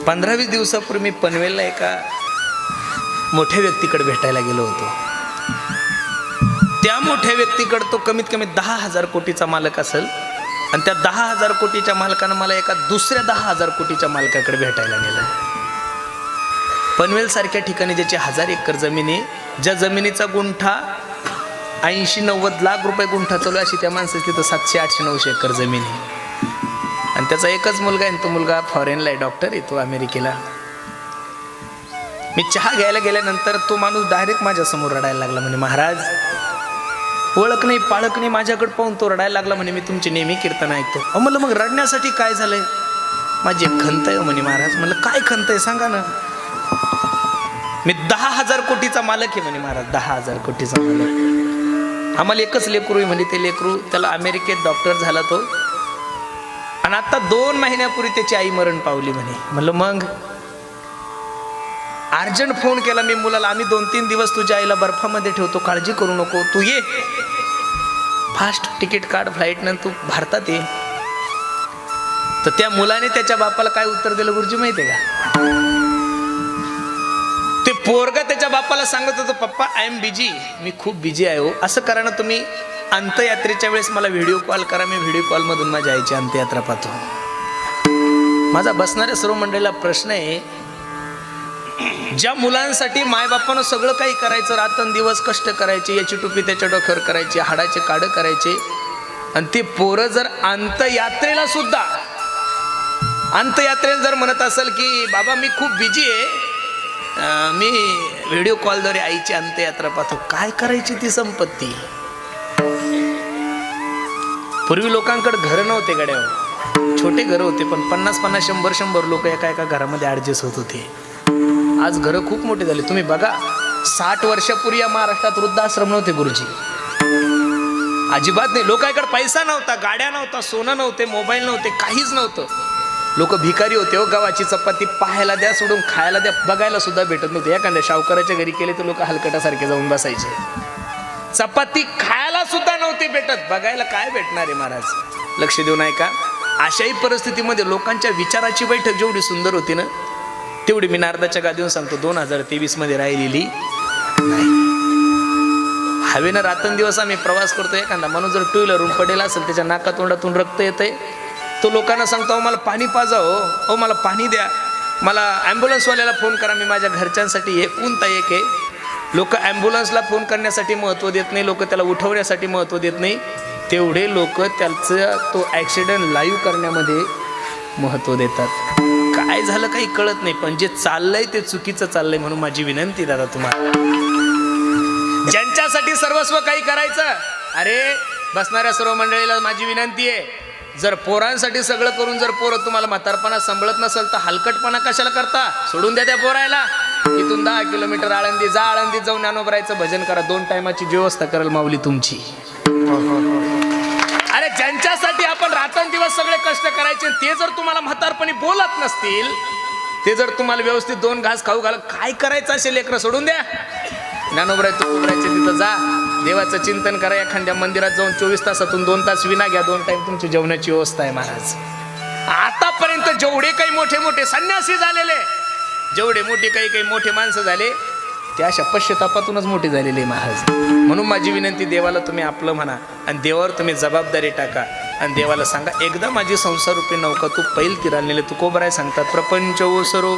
15-20 दिवसापूर्वी मी पनवेलला एका मोठ्या व्यक्तीकडे भेटायला गेलो होतो. त्या मोठ्या व्यक्तीकडे तो कमीत कमी 10,000 कोटीचा मालक असेल आणि त्या 10,000 कोटीच्या मालकानं मला एका दुसऱ्या 10,000 कोटीच्या मालकाकडे भेटायला नेलं. पनवेल सारख्या ठिकाणी ज्याची 1000 एकर जमीन आहे, ज्या जमिनीचा गुंठा 80-90 लाख रुपये गुंठा चालू अशी त्या माणसाची तिथं 700-800-900 एकर जमीन आहे आणि त्याचा एकच मुलगा आहे. तो मुलगा फॉरेनला आहे, डॉक्टर आहे तो अमेरिकेला. मी चहा घ्यायला गेल्यानंतर तो माणूस डायरेक्ट माझ्यासमोर रडायला लागला. म्हणे महाराज, ओळख नाही पाळख नाही, माझ्याकडे पाहून तो रडायला लागला. म्हणे मी तुमची नेहमी कीर्तन ऐकतो. म्हणलं मग रडण्यासाठी काय झालंय? माझी एक खंत आहे म्हणे महाराज. म्हणलं काय खंत आहे सांगा ना. मी 10,000 कोटीचा मालक आहे म्हणे महाराज, 10,000 कोटीचा मालक. आम्हाला एकच लेकरू आहे म्हणे. ते लेकरू त्याला अमेरिकेत डॉक्टर झाला तो आणि आता 2 महिन्यापूर्वी त्याची आई मरण पावली म्हणे. म्हणलं मग अर्जंट फोन केला मी मुलाला. आम्ही 2-3 दिवस तुझ्या आईला बर्फामध्ये ठेवतो, काळजी करू नको, तू ये, फास्ट तिकीट काढ फ्लाईटनं, तू भारतात ये. तर त्या मुलाने त्याच्या बापाला काय उत्तर दिलं गुरुजी माहिती आहे का? ते पोरगा त्याच्या बापाला सांगत होतं, पप्पा आय एम बिजी, मी खूप बिजी आहे हो. असं करा ना तुम्ही, अंत्ययात्रेच्या वेळेस मला व्हिडिओ कॉल करा, मी व्हिडिओ कॉलमधून माझ्या आईची अंत्ययात्रा पाहतो. माझा बसणाऱ्या सर्व मंडळीला प्रश्न आहे, ज्या मुलांसाठी मायबापानं सगळं काही करायचं, रात्रंदिवस कष्ट करायचे, याची टोपी त्याच्या डोक्यावर करायची, हाडाचे काढं करायचे, आणि ते पोरं जर अंत्ययात्रेला सुद्धा अंत्ययात्रेला जर म्हणत असेल की बाबा मी खूप बिजी आहे, मी व्हिडिओ कॉलद्वारे आईची अंत्ययात्रा पाहतो, काय करायची ती संपत्ती? पूर्वी लोकांकडे घरं नव्हते गड्यावर, छोटे घरं होते, पण 50-50, 100-100 लोक एका घरामध्ये ॲडजस्ट होत होते. आज घरं खूप मोठी झाली. तुम्ही बघा, 60 वर्षापूर्वी या महाराष्ट्रात वृद्धाश्रम नव्हते गुरुजी, अजिबात नाही. लोकांकडे पैसा नव्हता, गाड्या नव्हता, सोनं नव्हते, मोबाईल नव्हते, काहीच नव्हतं. लोक भिकारी होते हो. गव्हाची चपाती पाहायला द्या, सोडून खायला द्या, बघायला सुद्धा भेटत नव्हते. एखाद्या शावकाराच्या घरी केले तर लोक हलकटासारखे जाऊन बसायचे. चपाती खायला सुद्धा नव्हती भेटत, बघायला काय भेटणार आहे महाराज? लक्ष देऊ नाही का? अशाही परिस्थितीमध्ये लोकांच्या विचाराची बैठक जेवढी सुंदर होती ना, तेवढी मी नारदाच्या गादीवर सांगतो 2023 मध्ये राहिलेली नाही. हवेनं रात्रंदिवस आम्ही प्रवास करतो. एखादा माणूस जर 2 व्हीलरवरून पडेल असेल, त्याच्या नाकातोंडातून रक्त येतंय, तो लोकांना सांगतो मला पाणी पाजा हो, मला पाणी द्या, मला ॲम्ब्युलन्सवाल्याला फोन करा, मी माझ्या घरच्यांसाठी एकूणता एक आहे. लोक ॲम्ब्युलन्सला फोन करण्यासाठी महत्त्व देत नाही, लोक त्याला उठवण्यासाठी महत्त्व देत नाही, तेवढे लोक त्याचा तो ॲक्सिडेंट लाईव्ह करण्यामध्ये महत्त्व देतात. काय झालं काही कळत नाही, पण जे चाललंय ते चुकीचं चाललंय. म्हणून माझी विनंती दादा तुम्हाला, ज्यांच्यासाठी सर्वस्व काही करायचं, अरे बसणाऱ्या सर्व मंडळीला माझी विनंती आहे, जर पोरांसाठी सगळं करून जर पोरं तुम्हाला म्हातारपणा सांभाळत नसेल तर हलकटपणा कशाला करता? सोडून द्या त्या पोरायला. इथून 10 किलोमीटर आळंदी जा, आळंदीत जाऊन ज्ञानोबरायचं भजन करा, 2 टायमाची व्यवस्था करेल माऊली तुमची. अरे ज्यांच्यासाठी आपण रात्रंदिवस सगळे कष्ट करायचे, ते जर तुम्हाला म्हातारपणी बोलत नसतील, ते जर तुम्हाला व्यवस्थित 2 घास खाऊ घाल, काय करायचं असेल लेकरं? सोडून द्या. ज्ञानोबराय तुकोबरायचे तिथं जा, देवाचं चिंतन करा, एखाद्या मंदिरात जाऊन 24 तासातून 2 तास विना घ्या, 2 टाइम तुमची जेवणाची व्यवस्था आहे महाराज. आतापर्यंत जेवढे काही मोठे मोठे संन्यासी झालेले, जेवढे मोठे काही मोठे माणसं झाले, ते अशा पश्चातापातूनच मोठे झालेले महाराज. म्हणून माझी विनंती, देवाला तुम्ही आपलं म्हणा आणि देवावर तुम्ही जबाबदारी टाका आणि देवाला सांगा, एकदा माझी संसार रूपी नौका तू पैल तीराला नेले. तुकोबराय सांगतात, प्रपंच ओसरो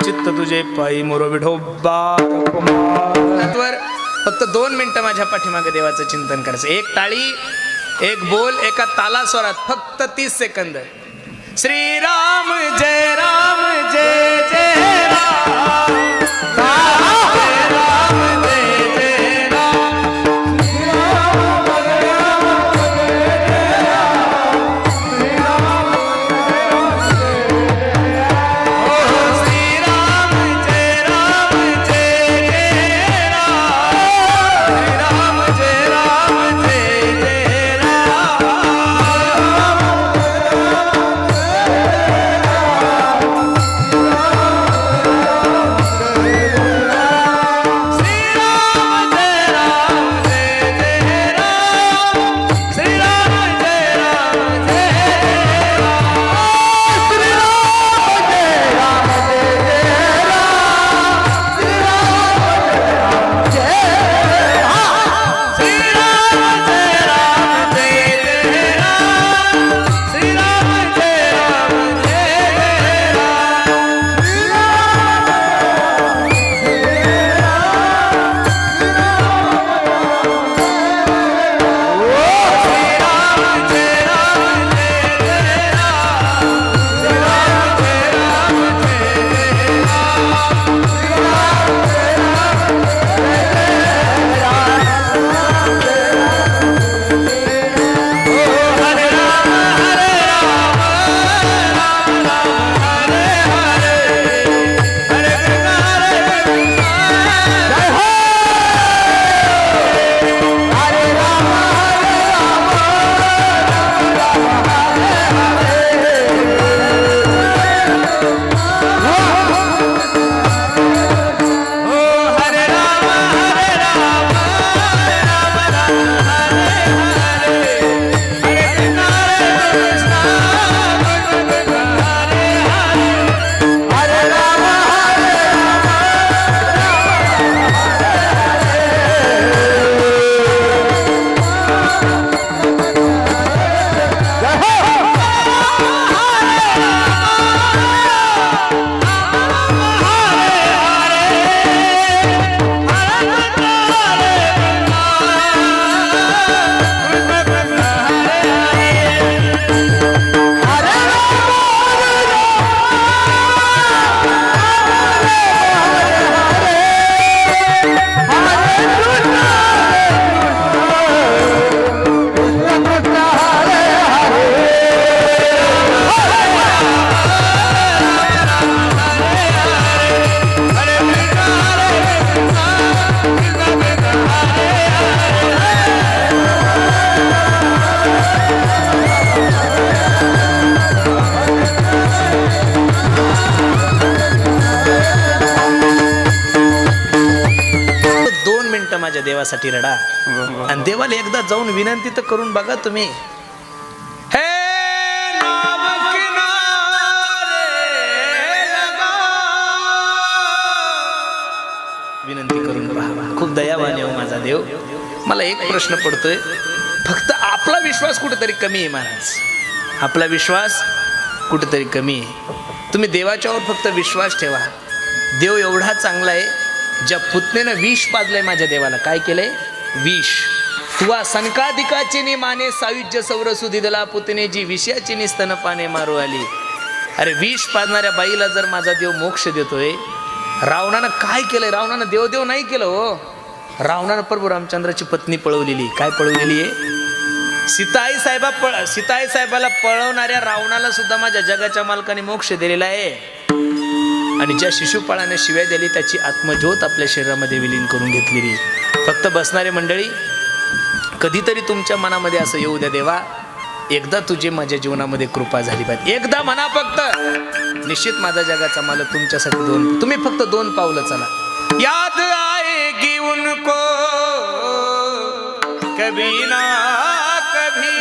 चित्त तुझे पायी मोरो विठोबा. फक्त 2 मिनिटं माझ्या पाठीमागे देवाचं चिंतन करायचं. 1 टाळी, 1 बोल, एका ताला स्वरात, फक्त 30 सेकंद. श्रीराम जय राम जय जय राम. माझ्या देवासाठी रडा. आणि देवाला एकदा जाऊन विनंती तर करून बघा तुम्ही. हे नाव किनारे लगा, विनंती करून पहा. खूप दयावान आहे हो माझा देव. मला एक प्रश्न पडतोय, फक्त आपला विश्वास कुठेतरी कमी आहे महाराज. आपला विश्वास कुठेतरी कमी आहे. तुम्ही देवाच्यावर फक्त विश्वास ठेवा. देव एवढा चांगला आहे, ज्या पुतनेनं विष पाजलंय माझ्या देवाला. काय केलंय? विष. तुवा सनकाधिकाची नि माने सायुज्य सौरसु दिदला पुतने जी विषयाची नि स्तनपाने मारू आली. अरे विष पाजणाऱ्या बाईला जर माझा देव मोक्ष देतोय, रावणानं काय केलंय? रावणानं देवदेव नाही केलं हो. रावणानं प्रभू रामचंद्राची पत्नी पळवलेली. काय पळवलेली आहे? सीताई साहेबाला पळवणाऱ्या रावणाला सुद्धा माझ्या जगाच्या मालकाने मोक्ष दिलेला आहे. आणि ज्या शिशुपाळाने शिव्या दिली त्याची आत्मज्योत आपल्या शरीरामध्ये विलीन करून घेतलेली. फक्त बसणारे मंडळी, कधीतरी तुमच्या मनामध्ये असं येऊ द्या, देवा एकदा तुझी माझ्या जीवनामध्ये कृपा झाली पाहिजे. एकदा म्हणा फक्त. निश्चित माझा जगाचा मालक तुमच्यासाठी तुम्ही फक्त 2 पावलं चला. याद आएगी उनको कभी ना कभी,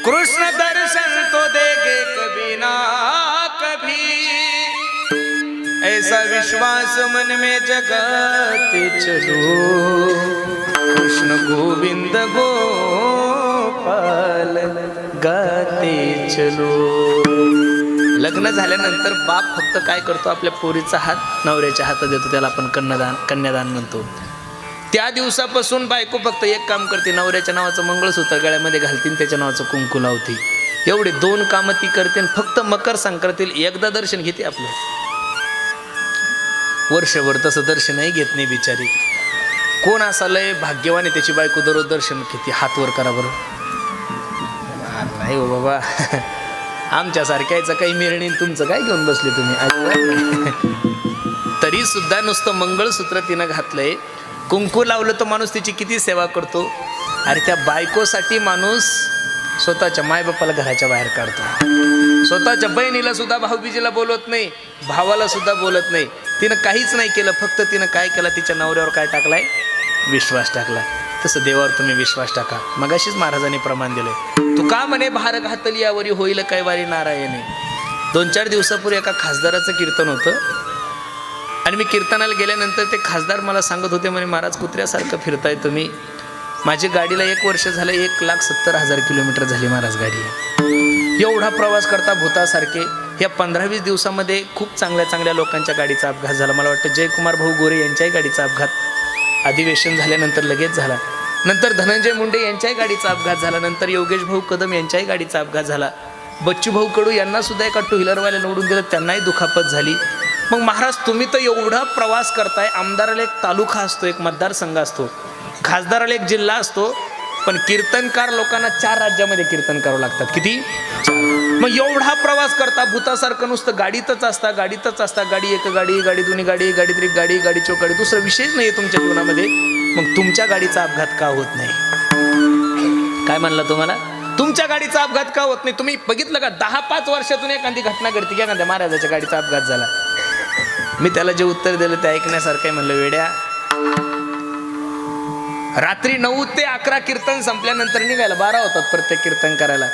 कृष्ण दर्शन तो देंगे कभी ना कभी, ऐसा विश्वास मन में जगाते चलो, कृष्ण गोविंद गोपाल गाते चलो. लग्न झाल्यानंतर बाप फक्त काय करतो? आपल्या पोरीचा हात नवऱ्याच्या हातात देतो. त्याला आपण कन्यादान म्हणतो. त्या दिवसापासून बायको फक्त एक काम करते, नवऱ्याच्या नावाचं मंगळसूत्र गळ्यामध्ये घालते, त्याच्या नावाचं कुंकू लावते. एवढे 2 कामं ती करते. फक्त मकर संक्रांतीला एकदा दर्शन घेते आपलं. वर्षभर तसं दर्शनही घेत नाही बिचारी. कोण असा लय भाग्यवान आहे त्याची बायको दररोज दर्शन घेते? हात वर करा बरं. नाही हो बाबा, आमच्यासारख्याचं काही मिळणी, तुमचं काय घेऊन बसले तुम्ही? तरी सुद्धा नुसतं मंगळसूत्र तिनं घातलंय, कुंकू लावलं तर माणूस तिची किती सेवा करतो. अरे त्या बायकोसाठी माणूस स्वतःच्या मायबापाला घराच्या बाहेर काढतो. स्वतःच्या बहिणीला सुद्धा भाऊबीजीला बोलवत नाही, भावाला सुद्धा बोलत नाही. तिनं काहीच नाही केलं. फक्त तिनं काय केलं? तिच्या नवऱ्यावर काय टाकलाय? विश्वास टाकला. तसं देवावर तुम्ही विश्वास टाका. मगाशीच महाराजांनी प्रमाण दिलंय. तू का म्हणे भार घातली यावरी होईल काय वारी नारायणे. 2-4 दिवसापूर्वी एका खासदाराचं कीर्तन होतं आणि मी कीर्तनाला गेल्यानंतर ते खासदार मला सांगत होते, म्हणे महाराज कुत्र्यासारखं फिरताय तुम्ही. माझी गाडीला 1 वर्ष झालं, 1,70,000 किलोमीटर झाली महाराज गाडी. एवढा प्रवास करता भूतासारखे. या 15-20 दिवसामध्ये खूप चांगल्या लोकांच्या गाडीचा अपघात झाला. मला वाटतं जयकुमार भाऊ गोरे यांच्याही गाडीचा अपघात अधिवेशन झाल्यानंतर लगेच झाला. नंतर धनंजय मुंडे यांच्याही गाडीचा अपघात झाला. नंतर योगेश भाऊ कदम यांच्याही गाडीचा अपघात झाला. बच्चू भाऊ कडू यांना सुद्धा एका 2 व्हीलरवाल्याने ओढून दिलं, त्यांनाही दुखापत झाली. मग महाराज तुम्ही तर एवढा प्रवास करताय. आमदाराला एक तालुका असतो, एक मतदारसंघ असतो, खासदाराला एक जिल्हा असतो, पण कीर्तनकार लोकांना 4 राज्यामध्ये कीर्तन करावं लागतात. किती? 4. मग एवढा प्रवास करता भूतासारखं नुसतं गाडीतच असता. गाडी एक गाडी दोन्ही गाडी 3 गाडी चौक गाडी, दुसरा विषयच नाही आहे तुमच्या जीवनामध्ये. मग तुमच्या गाडीचा अपघात का होत नाही? काय म्हणलं तुम्हाला? तुमच्या गाडीचा अपघात का होत नाही? तुम्ही बघितलं का 10-5 वर्षातून एखादी घटना घडते की एखाद्या महाराजाच्या गाडीचा अपघात झाला. मी त्याला जे उत्तर दिलं ते ऐकण्यासारखं आहे. म्हणलं वेड्या, रात्री 9 ते 11 कीर्तन संपल्यानंतर निघायला 12 होतात प्रत्येक कीर्तन करायला.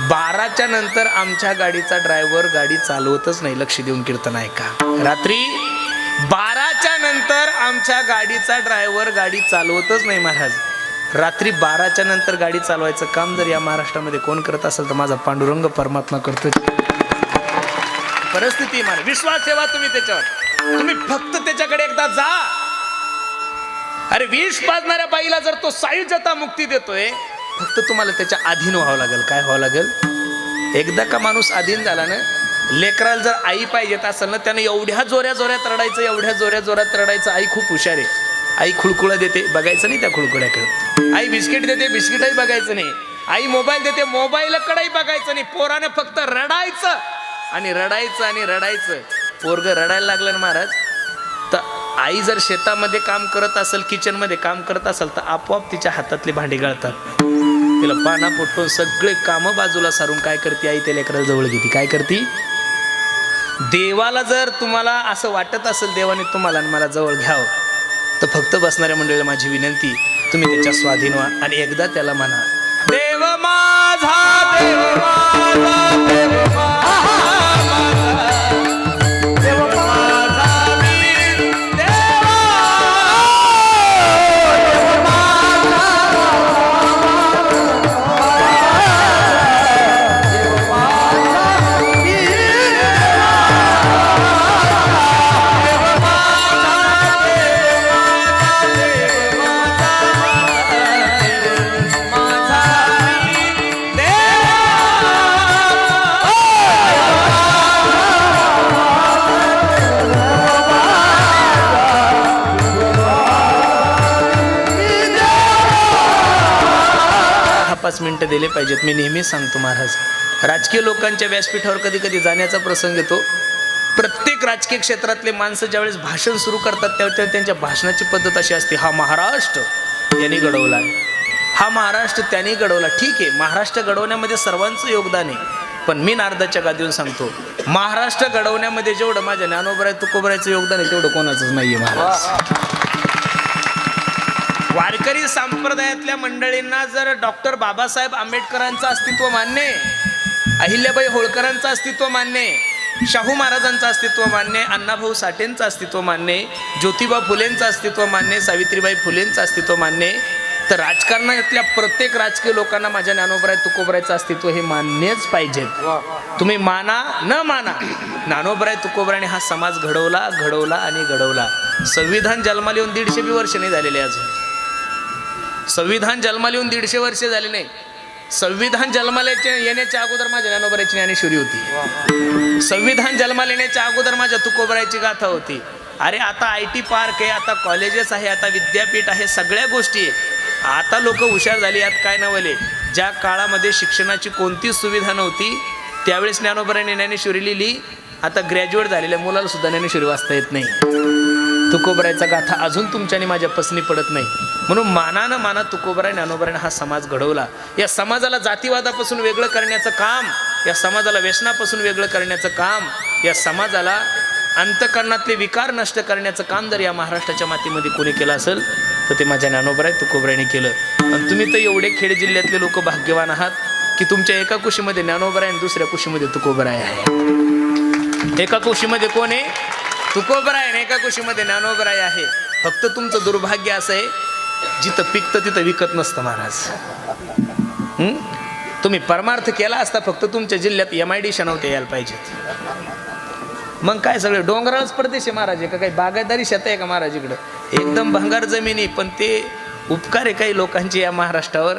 12च्या नंतर आमच्या गाडीचा ड्रायव्हर गाडी चालवतच नाही. लक्ष देऊन कीर्तन ऐका. रात्री 12च्या नंतर आमच्या गाडीचा ड्रायव्हर गाडी चालवतच नाही महाराज. रात्री 12च्या नंतर गाडी चालवायचं काम जर या महाराष्ट्रामध्ये कोण करत असेल तर माझा पांडुरंग परमात्मा करतो. परिस्थिती मला विश्वास ठेवा तुम्ही त्याच्यावर. तुम्ही फक्त त्याच्याकडे एकदा जा. अरे विष पाजणाऱ्या बाईला जर तो सायुज्यता मुक्ती देतोय, फक्त तुम्हाला त्याच्या अधीन व्हावं लागेल. काय व्हावं लागेल? एकदा का माणूस अधीन झाला ना, लेकराला जर आई पाहिजेत असेल ना, त्यानं एवढ्या जोऱ्यात रडायचं. आई खूप हुशार आहे. आई खुळकुळा देते, बघायचं नाही त्या खुळकुळ्याकडे. आई बिस्किट देते, बिस्किटही बघायचं नाही. आई मोबाईल देते, मोबाईलकडेही बघायचं नाही. पोराने फक्त रडायचं आणि रडायचं. पोरग रडायला लागलं ना महाराज, तर आई जर शेतामध्ये काम करत असेल, किचनमध्ये काम करत असेल, तर आपोआप तिच्या हातातली भांडी गळतात. तिला पाना पोटून सगळे कामं बाजूला सारून काय करते आई? त्या लेकराला जवळ घेते. काय करते? देवाला जर तुम्हाला असं वाटत असेल देवाने तुम्हाला आणि मला जवळ घ्यावं, तर फक्त बसणाऱ्या मंडळीला माझी विनंती, तुम्ही त्याच्या स्वाधीन व्हा आणि एकदा त्याला म्हणा, देव माझा, देव माझा, देव पाच मिनिटं दिले पाहिजेत. मी नेहमीच सांगतो महाराज, राजकीय लोकांच्या व्यासपीठावर कधी कधी जाण्याचा प्रसंग येतो. प्रत्येक राजकीय क्षेत्रातले माणसं ज्यावेळेस भाषण सुरू करतात त्यावेळेस त्यांच्या भाषणाची पद्धत अशी असते, हा महाराष्ट्र यांनी घडवला, हा महाराष्ट्र त्यांनी घडवला. ठीक आहे, महाराष्ट्र घडवण्यामध्ये सर्वांचं योगदान आहे, पण मी नारदाच्या गादीवर सांगतो, महाराष्ट्र घडवण्यामध्ये जेवढं माझ्या ज्ञानोबराय तुकोबरायचं योगदान आहे तेवढं कोणाचंच नाहीये महाराज. वारकरी संप्रदायातल्या मंडळींना जर डॉक्टर बाबासाहेब आंबेडकरांचं अस्तित्व मान्य आहे, अहिल्याबाई होळकरांचं अस्तित्व मान्य आहे, शाहू महाराजांचं अस्तित्व मान्य आहे, अण्णाभाऊ साठेंचं अस्तित्व मान्य आहे, ज्योतिबा फुलेंचं अस्तित्व मान्य आहे, सावित्रीबाई फुलेंचं अस्तित्व मान्य आहे, तर राजकारणातल्या प्रत्येक राजकीय लोकांना माझ्या ज्ञानोबराय तुकोबरायचं अस्तित्व हे मान्यच पाहिजे. तुम्ही माना न माना, ज्ञानोबराय तुकोबरायने हा समाज घडवला घडवला आणि घडवला. संविधान जन्माला येऊन 150 वर्ष नाही झालेले अजून. संविधान जन्माला येऊन 150 वर्ष झाले नाही. संविधान जन्माला येण्याच्या अगोदर माझ्या ज्ञानोबरायची ज्ञानेश्वरी होती. संविधान जन्माला येण्याच्या अगोदर माझ्या तुकोबरायची गाथा होती. अरे आता IT पार्क आहे, आता कॉलेजेस आहे, आता विद्यापीठ आहे, सगळ्या गोष्टी आहे. आता लोक हुशार झाली, यात काय नवले. ज्या काळामध्ये शिक्षणाची कोणतीच सुविधा नव्हती त्यावेळेस ज्ञानोबरायने ज्ञानेश्वरी लिहिली. आता ग्रॅज्युएट झालेल्या मुलाला सुद्धा ज्ञानेश्वरी वाचता येत नाही. तुकोबरायचा गाथा अजून तुमच्यानी माझ्या पसनी पडत नाही. म्हणून माना न माना तुकोबराय ज्ञानोबरायने हा समाज घडवला. या समाजाला जातीवादापासून वेगळं करण्याचं काम, या समाजाला व्यसनापासून वेगळं करण्याचं काम, या समाजाला अंतःकरणातले विकार नष्ट करण्याचं काम जर या महाराष्ट्राच्या मातीमध्ये कोणी केलं असेल तर ते माझ्या ज्ञानोबराय तुकोबरायने केलं. आणि तुम्ही तर एवढे खेड जिल्ह्यातले लोक भाग्यवान आहात की तुमच्या एका कुशीमध्ये ज्ञानोबराय आणि दुसऱ्या कुशीमध्ये तुकोबराय आहे. एका कुशीमध्ये कोण आहे? तुकोबराय आणि एका कुशीमध्ये ज्ञानोबराय आहे. फक्त तुमचं दुर्भाग्य असं आहे, जिथं पिकतं तिथं विकत नसतं महाराज. तुम्ही परमार्थ केला असता, फक्त तुमच्या जिल्ह्यात MIDC नव्हते यायला पाहिजेत. मग काय सगळे डोंगराळच प्रदेश आहे महाराज, का काही बागायतदारी शेत आहे का महाराज इकडं? एकदम भंगार जमिनी, पण ते उपकार आहे काही लोकांचे या महाराष्ट्रावर.